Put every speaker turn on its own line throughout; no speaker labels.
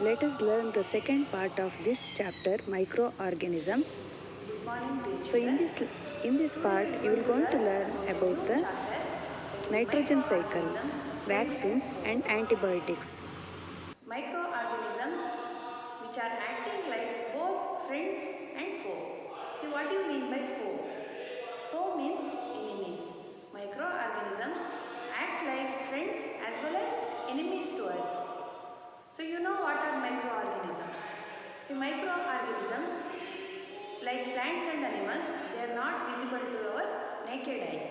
Let us learn the second part of this chapter, microorganisms.
Good morning, dear
So in
children.
this in this part
Today
you
we are
will
going
going
to
to
learn
learn
about a
about
new
the
chapter, that is
nitrogen cycle,
microorganisms, friends and
vaccines
foe.
and antibiotics.
Microorganisms which are acting like both friends and foe. See, what do you mean by foe? Foe means enemies. Microorganisms act like friends as well as enemies to us. So you know what are microorganisms? See, microorganisms like plants and animals, they are not visible to our naked eye.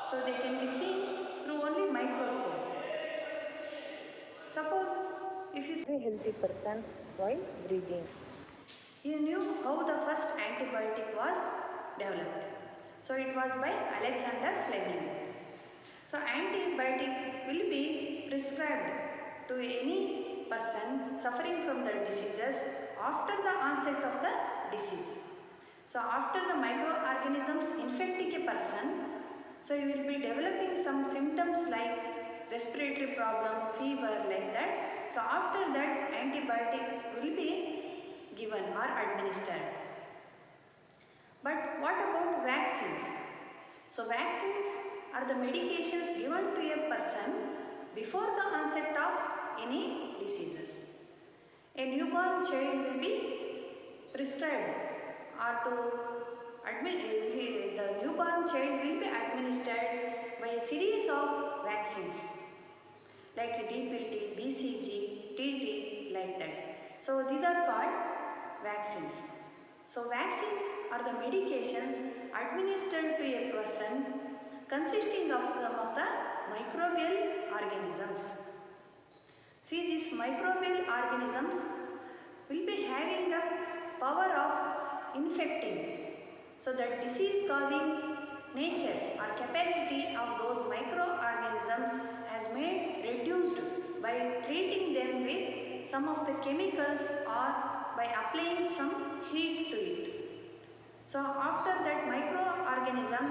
So they can be seen through only microscope. Suppose if you
Every healthy person while breathing.
you knew how the first antibiotic was developed. So it was by Alexander Fleming. So antibiotic will be prescribed to any person suffering from the diseases after the onset of the disease. So after the microorganisms infecting a person, so you will be developing some symptoms like respiratory problem, fever like that. So after that antibiotic will be given or administered. But what about vaccines? So vaccines are the medications given to a person before the onset of any diseases. A newborn child will be prescribed or to the newborn child will be administered by a series of vaccines like DPT, BCG, TT like that. So these are called vaccines. So vaccines are the medications administered to a person consisting of some of the microbial organisms. See, these microbial organisms will be having the power of infecting. So the disease causing nature or capacity of those microorganisms has made reduced by treating them with some of the chemicals or by applying some heat to it. So after that microorganism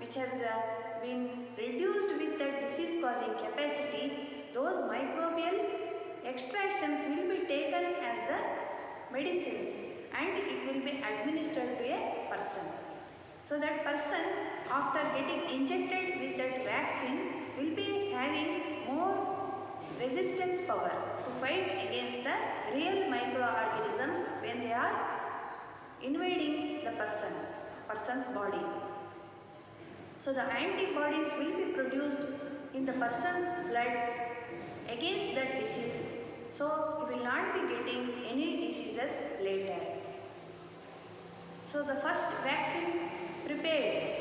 which has been reduced with the disease causing capacity, those microbial extractions will be taken as the medicines and it will be administered to a person. So that person after getting injected with that vaccine will be having more resistance power to fight against the real microorganisms when they are invading the person's body. So the antibodies will be produced in the person's blood against that disease. So you will not be getting any diseases later. So the first vaccine prepared,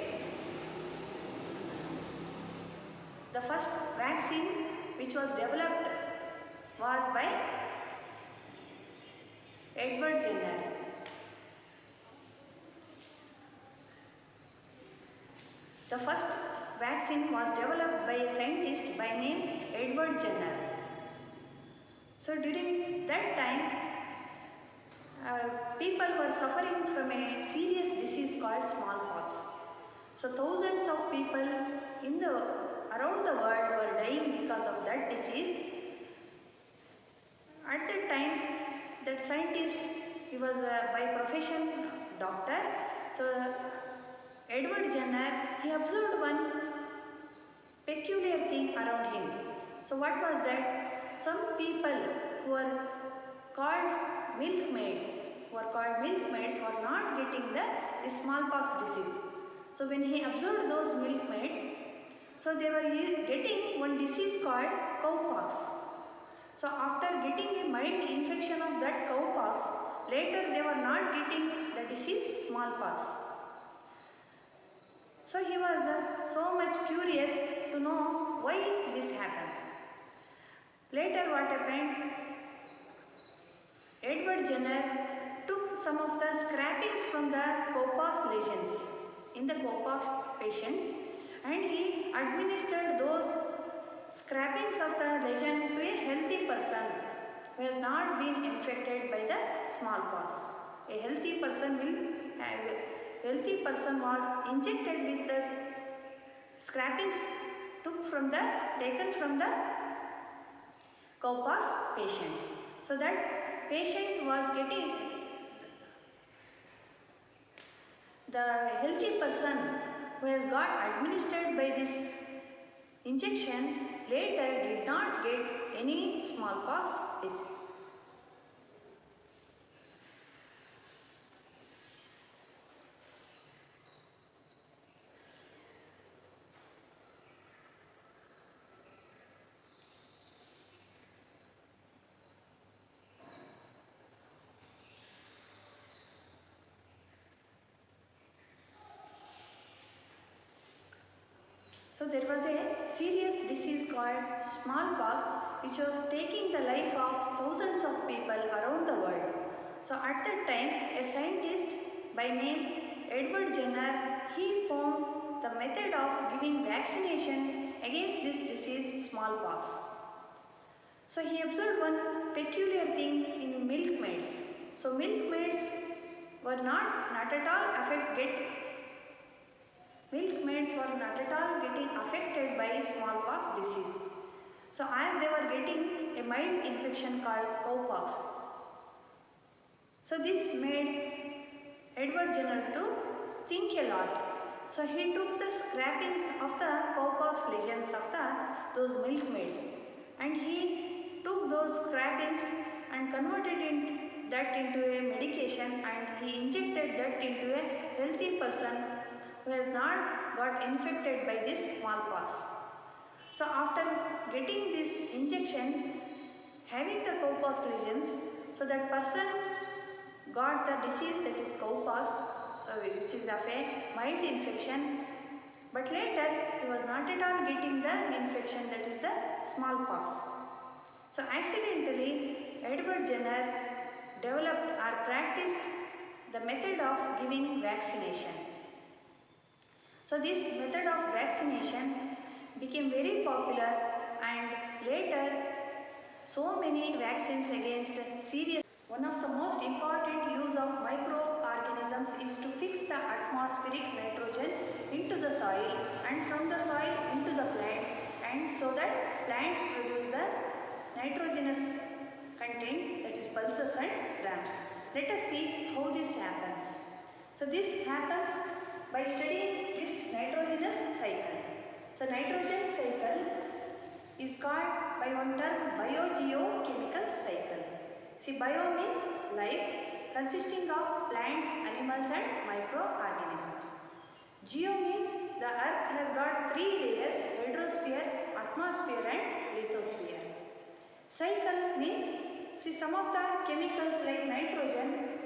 the first vaccine which was developed was by Edward Jenner. The first vaccine was developed by a scientist by name Edward Jenner. So during that time, people were suffering from a serious disease called smallpox. So thousands of people around the world were dying because of that disease. At that time, that scientist, he was by profession doctor. So Edward Jenner, he observed one peculiar thing around him. So what was that? Some people who were called milkmaids, were not getting the smallpox disease. So when he observed those milkmaids, so they were getting one disease called cowpox. So after getting a mild infection of that cowpox, later they were not getting the disease smallpox. So he was so much curious to know why this happens. Later what happened? Edward Jenner took some of the scrapings from the cowpox lesions in the cowpox patients and he administered those scrapings of the lesion to a healthy person who has not been infected by the smallpox. A healthy person was injected with the scrapings taken from the cowpox patients. so that patient was getting, the healthy person who has got administered by this injection later did not get any smallpox disease. So there was a serious disease called smallpox which was taking the life of thousands of people around the world. So at that time, a scientist by name Edward Jenner, he found the method of giving vaccination against this disease smallpox. So he observed one peculiar thing in milkmaids. So milkmaids were not at all milkmaids were not at all getting affected by smallpox disease. So as they were getting a mild infection called cowpox. So this made Edward Jenner to think a lot. So he took the scrapings of the cowpox lesions of those milkmaids, and he took those scrapings and converted that into a medication, and he injected that into a healthy person who has not got infected by this smallpox. So after getting this injection, having the cowpox lesions, so that person got the disease, that is cowpox, so which is of a mild infection, but later he was not at all getting the infection, that is the smallpox. So accidentally Edward Jenner developed or practiced the method of giving vaccination. So this method of vaccination became very popular, and later so many vaccines against serious. One of the most important use of microorganisms is to fix the atmospheric nitrogen into the soil and from the soil into the plants, and so that plants produce the nitrogenous content, that is pulses and ramps. Let us see how this happens. So this happens by studying this nitrogenous cycle. So nitrogen cycle is called by one term biogeochemical cycle. See, bio means life consisting of plants, animals and microorganisms. Geo means the earth has got three layers: hydrosphere, atmosphere and lithosphere. Cycle means, see, some of the chemicals like nitrogen,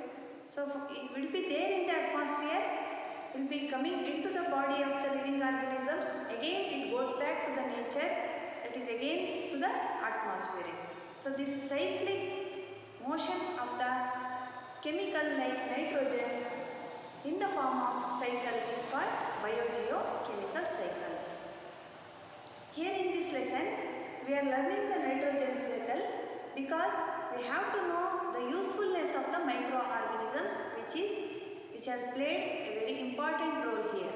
so it will be there in the atmosphere, will be coming into the body of the living organisms, again it goes back to the nature, that is again to the atmosphere. So this cyclic motion of the chemical like nitrogen in the form of cycle is called biogeochemical cycle. Here in this lesson we are learning the nitrogen cycle because we have to know the usefulness of the microorganisms which has played a very important role here.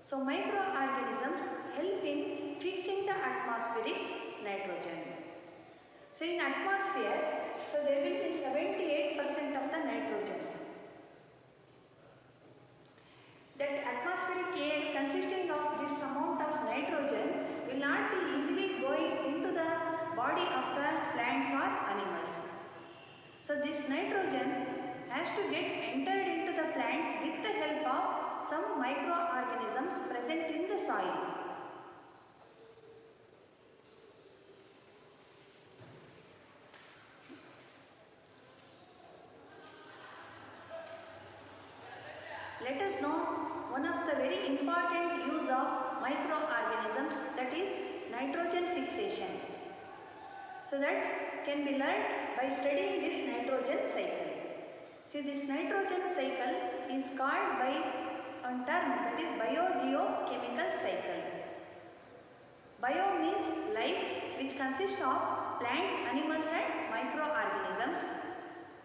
So microorganisms help in fixing the atmospheric nitrogen. So in atmosphere, so there will be 78% of the nitrogen. That atmospheric air consisting of this amount of nitrogen will not be easily going into the body of the plants or animals. So this nitrogen has to get entered into the plants with the help of some microorganisms present in the soil. Let us know one of the very important use of microorganisms, that is nitrogen fixation. So that can be learned by studying this nitrogen cycle. See, this nitrogen cycle is called by a term, that is biogeochemical cycle. Bio means life which consists of plants, animals and microorganisms.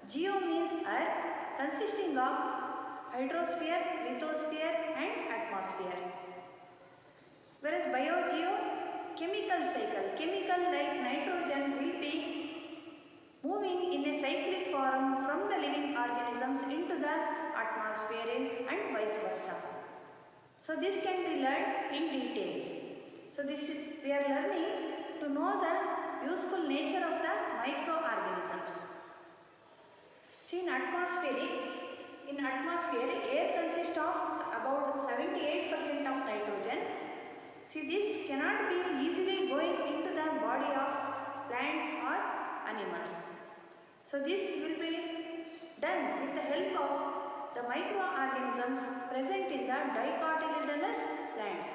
Geo means earth consisting of hydrosphere, lithosphere and atmosphere. Whereas biogeochemical cycle, chemical like nitrogen will be moving in a cyclic form from the living organisms into the atmosphere and vice versa. So this can be learned in detail. So we are learning to know the useful nature of the microorganisms. See, in atmosphere, air consists of about 78% of nitrogen. See, this cannot be easily going into the body of plants or animals. So this will be done with the help of the microorganisms present in the dicotyledonous plants.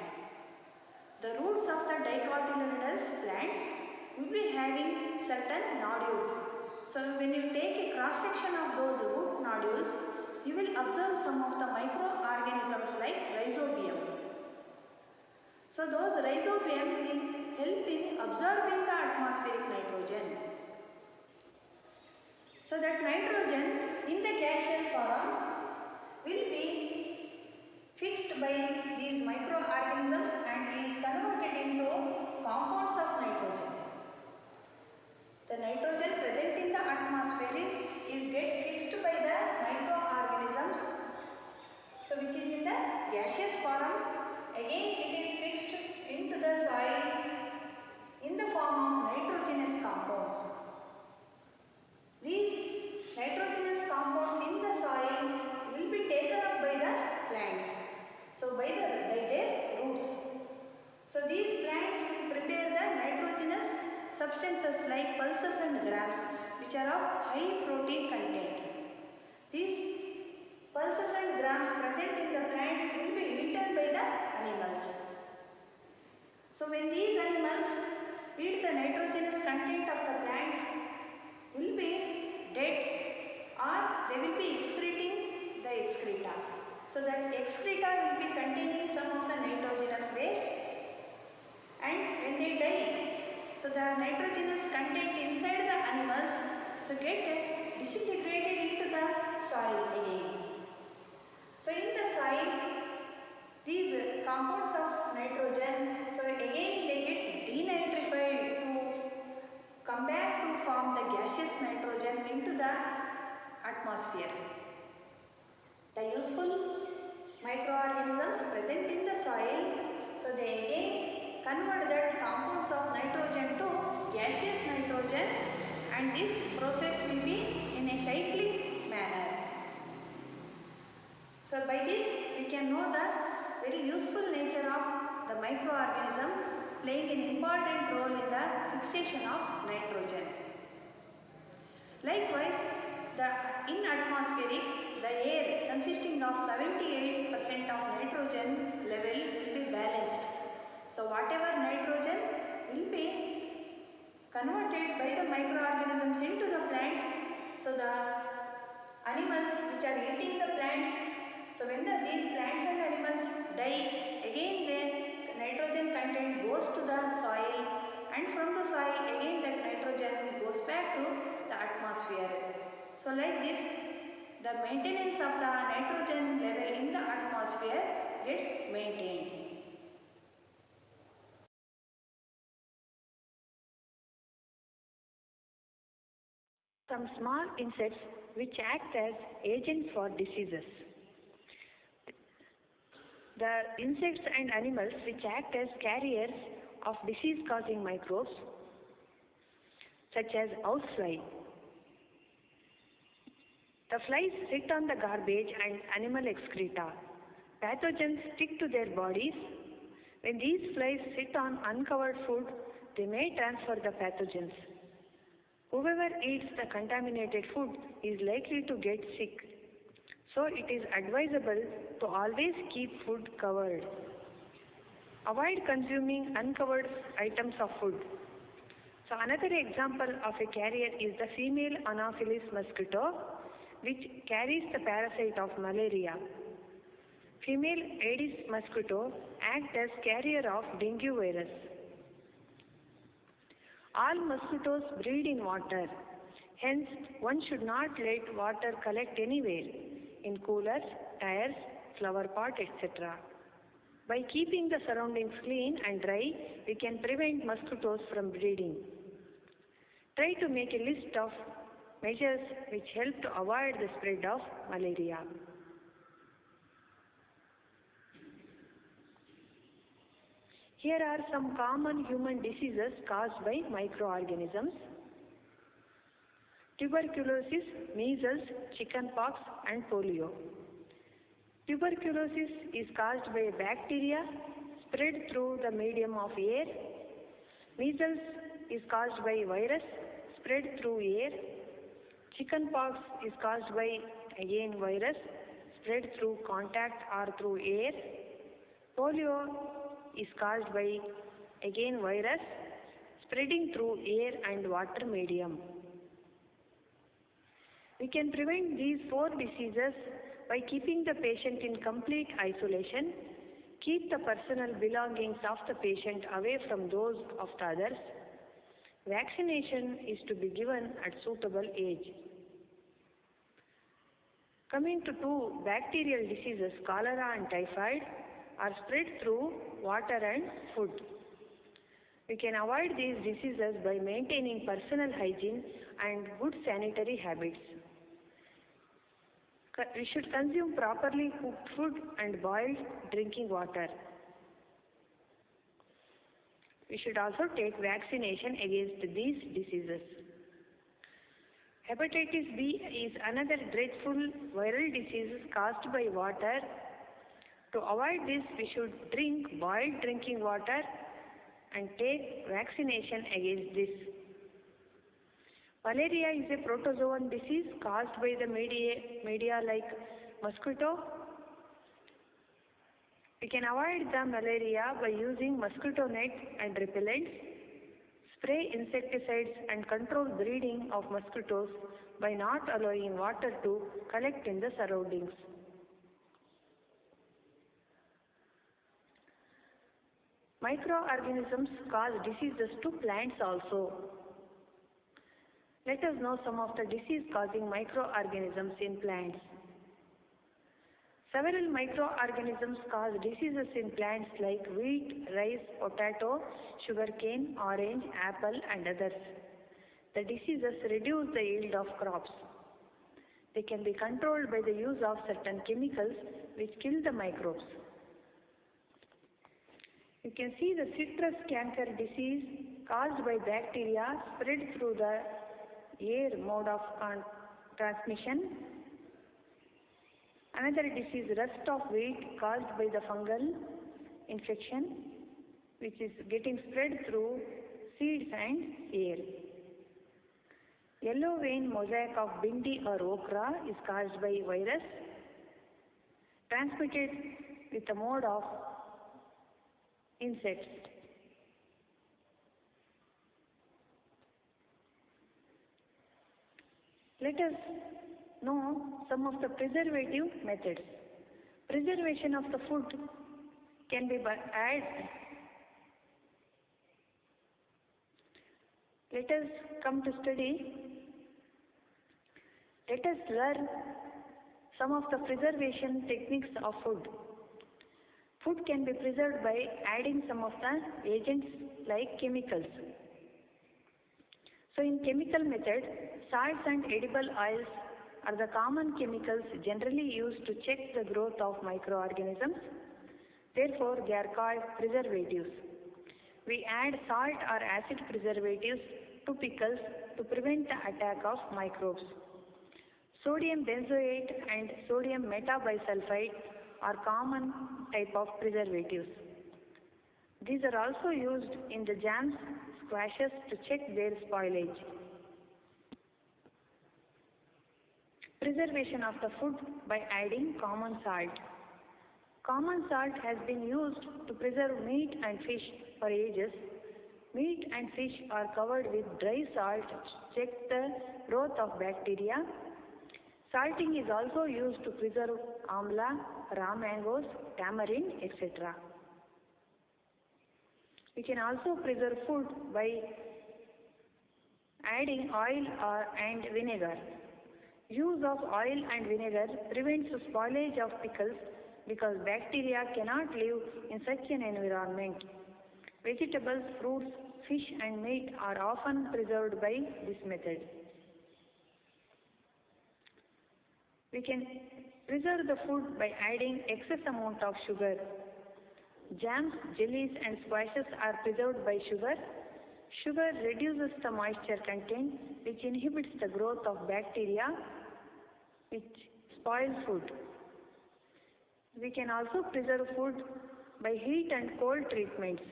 The roots of the dicotyledonous plants will be having certain nodules. So when you take a cross section of those root nodules, you will observe some of the microorganisms like rhizobium. So those rhizobium will help in absorbing the atmospheric nitrogen. So that nitrogen in the gaseous form will be fixed by these microorganisms and is converted into compounds of nitrogen. The nitrogen present in the atmosphere is get fixed by the microorganisms, so which is in the gaseous form. Again it is fixed into the soil in the form of nitrogenous compounds. These nitrogenous compounds in the soil will be taken up by the plants, so by their roots. So these plants will prepare the nitrogenous substances like pulses and grams, which are of high protein content. These pulses and grams present in the plants will be eaten by the animals. So when these animals eat the nitrogenous content of the plants, will be dead or they will be excreting the excreta. So that excreta will be containing some of the nitrogenous waste, and when they die, so the nitrogenous content inside the animals so get disintegrated into the soil again. So in the soil, these compounds of nitrogen, so again they get denitrified to come back to form the gaseous nitrogen into the atmosphere. The useful microorganisms present in the soil, so they again convert that compounds of nitrogen to gaseous nitrogen, and this process will be in a cyclic manner. So by this we can know the very useful nature of the microorganism playing an important role in the fixation of nitrogen. Likewise, in atmospheric, the air consisting of 78% of nitrogen level will be balanced. So whatever nitrogen will be converted by the microorganisms into the plants, so the animals which are eating the plants, so when these plants and animals die, again the nitrogen content goes to the soil, and from the soil again that nitrogen goes back to the atmosphere. So like this, the maintenance of the nitrogen level in the atmosphere gets maintained.
Some small insects which act as agents for diseases. The insects and animals which act as carriers of disease-causing microbes, such as housefly. The flies sit on the garbage and animal excreta. Pathogens stick to their bodies. When these flies sit on uncovered food, they may transfer the pathogens. Whoever eats the contaminated food is likely to get sick. So it is advisable to always keep food covered. Avoid consuming uncovered items of food. So another example of a carrier is the female Anopheles mosquito, which carries the parasite of malaria. Female Aedes mosquito acts as carrier of dengue virus. All mosquitoes breed in water. Hence, one should not let water collect anywhere, in coolers, tires, flower pot, etc. By keeping the surroundings clean and dry, we can prevent mosquitoes from breeding. Try to make a list of measures which help to avoid the spread of malaria. Here are some common human diseases caused by microorganisms: tuberculosis, measles, chickenpox, and polio. Tuberculosis is caused by bacteria spread through the medium of air. Measles is caused by virus spread through air. Chickenpox is caused by again virus spread through contact or through air. Polio is caused by again virus spreading through air and water medium. We can prevent these 4 diseases by keeping the patient in complete isolation, keep the personal belongings of the patient away from those of the others. Vaccination is to be given at suitable age. Coming to 2 bacterial diseases, cholera and typhoid, are spread through water and food. We can avoid these diseases by maintaining personal hygiene and good sanitary habits. We should consume properly cooked food and boiled drinking water. We should also take vaccination against these diseases. Hepatitis B is another dreadful viral disease caused by water. To avoid this, we should drink boiled drinking water and take vaccination against this. Malaria is a protozoan disease caused by the media like mosquito. We can avoid the malaria by using mosquito net and repellents, spray insecticides and control breeding of mosquitoes by not allowing water to collect in the surroundings. Microorganisms cause diseases to plants also. Let us know some of the disease-causing microorganisms in plants. Several microorganisms cause diseases in plants like wheat, rice, potato, sugarcane, orange, apple, and others. The diseases reduce the yield of crops. They can be controlled by the use of certain chemicals which kill the microbes. You can see the citrus canker disease caused by bacteria spread through the air mode of transmission. Another disease, rust of wheat, caused by the fungal infection which is getting spread through seeds and air. Yellow vein mosaic of bindi or okra is caused by virus transmitted with the mode of insects. Let us know some of the preservative methods. Preservation of the food can be by Let us come to study. Let us learn some of the preservation techniques of food. Food can be preserved by adding some of the agents like chemicals. So in chemical method, salts and edible oils are the common chemicals generally used to check the growth of microorganisms. Therefore, they are called preservatives. We add salt or acid preservatives to pickles to prevent the attack of microbes. Sodium benzoate and sodium metabisulfite are common type of preservatives. These are also used in the jams, squashes to check their spoilage. Preservation of the food by adding common salt. Common salt has been used to preserve meat and fish for ages. Meat and fish are covered with dry salt to check the growth of bacteria. Salting is also used to preserve amla, raw mangoes, tamarind, etc. We can also preserve food by adding oil and vinegar. Use of oil and vinegar prevents the spoilage of pickles because bacteria cannot live in such an environment. Vegetables, fruits, fish and meat are often preserved by this method. We can preserve the food by adding excess amount of sugar. Jams, jellies and squashes are preserved by sugar. Sugar reduces the moisture content, which inhibits the growth of bacteria, which spoil food. We can also preserve food by heat and cold treatments.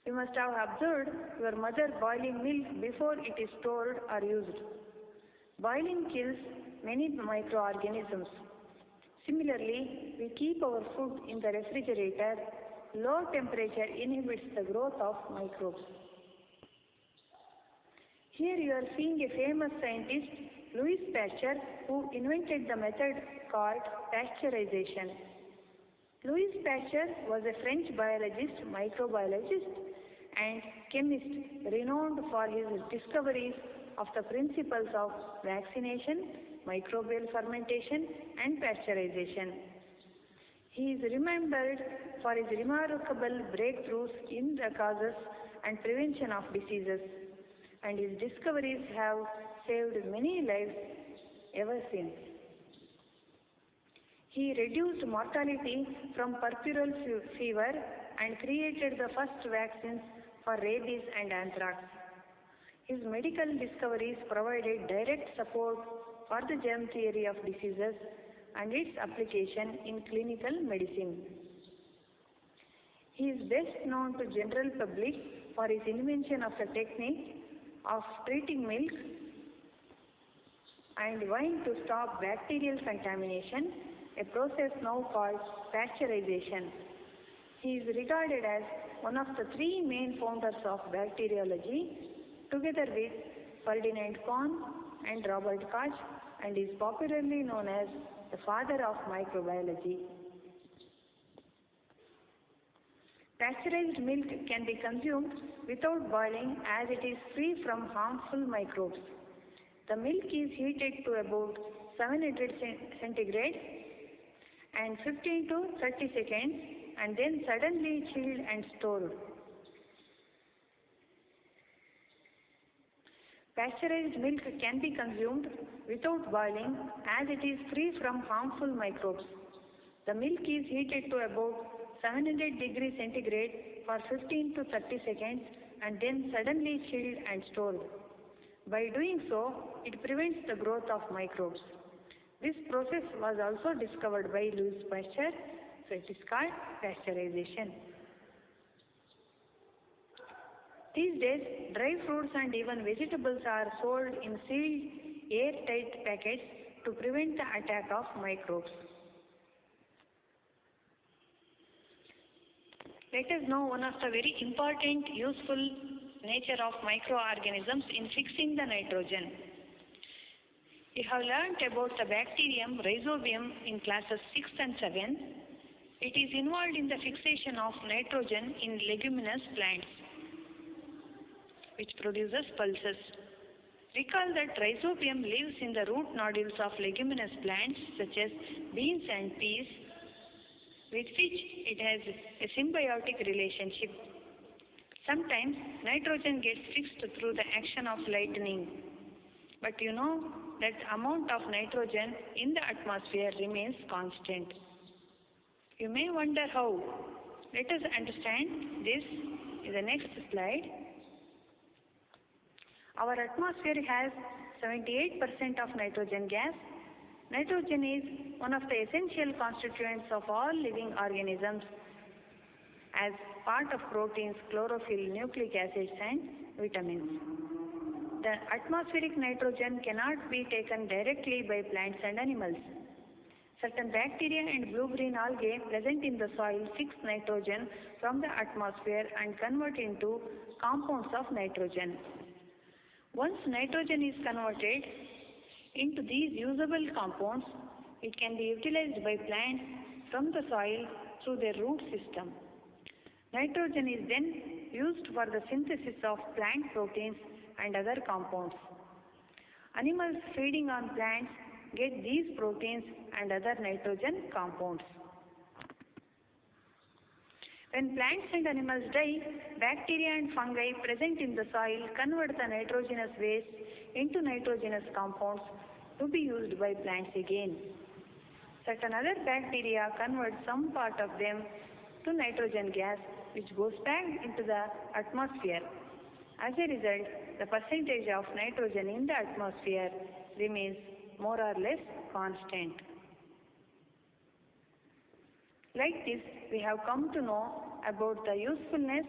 You must have observed your mother boiling milk before it is stored or used. Boiling kills many microorganisms. Similarly, we keep our food in the refrigerator. Low temperature inhibits the growth of microbes. Here you are seeing a famous scientist, Louis Pasteur, who invented the method called pasteurization. Louis Pasteur was a French biologist, microbiologist, and chemist renowned for his discoveries of the principles of vaccination, microbial fermentation, and pasteurization. He is remembered for his remarkable breakthroughs in the causes and prevention of diseases, and his discoveries have saved many lives ever since. He reduced mortality from puerperal fever and created the first vaccines for rabies and anthrax. His medical discoveries provided direct support for the germ theory of diseases and its application in clinical medicine. He is best known to general public for his invention of the technique of treating milk and wine to stop bacterial contamination, a process now called pasteurization. He is regarded as one of the three main founders of bacteriology, together with Ferdinand Kohn and Robert Koch, and is popularly known as the father of microbiology. Pasteurized milk can be consumed without boiling as it is free from harmful microbes. The milk is heated to about 700 centigrade and 15 to 30 seconds and then suddenly chilled and stored. Pasteurized milk can be consumed without boiling as it is free from harmful microbes. The milk is heated to about 700 degrees centigrade for 15 to 30 seconds and then suddenly chilled and stored. By doing so, it prevents the growth of microbes. This process was also discovered by Louis Pasteur, so it is called pasteurization. These days, dry fruits and even vegetables are sold in sealed, airtight packets to prevent the attack of microbes. Let us know one of the very important, useful nature of microorganisms in fixing the nitrogen. You have learnt about the bacterium Rhizobium in classes 6 and 7. It is involved in the fixation of nitrogen in leguminous plants, which produces pulses. Recall that Rhizobium lives in the root nodules of leguminous plants such as beans and peas, with which it has a symbiotic relationship. Sometimes nitrogen gets fixed through the action of lightning. But you know that amount of nitrogen in the atmosphere remains constant. You may wonder how. Let us understand this in the next slide. Our atmosphere has 78% of nitrogen gas. Nitrogen is one of the essential constituents of all living organisms as part of proteins, chlorophyll, nucleic acids and vitamins. The atmospheric nitrogen cannot be taken directly by plants and animals. Certain bacteria and blue-green algae present in the soil fix nitrogen from the atmosphere and convert into compounds of nitrogen. Once nitrogen is converted into these usable compounds, it can be utilized by plants from the soil through their root system. Nitrogen is then used for the synthesis of plant proteins and other compounds. Animals feeding on plants get these proteins and other nitrogen compounds. When plants and animals die, bacteria and fungi present in the soil convert the nitrogenous waste into nitrogenous compounds to be used by plants again. Certain other bacteria convert some part of them to nitrogen gas, which goes back into the atmosphere. As a result, the percentage of nitrogen in the atmosphere remains more or less constant. Like this, we have come to know about the usefulness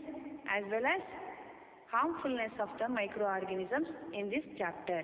as well as harmfulness of the microorganisms in this chapter.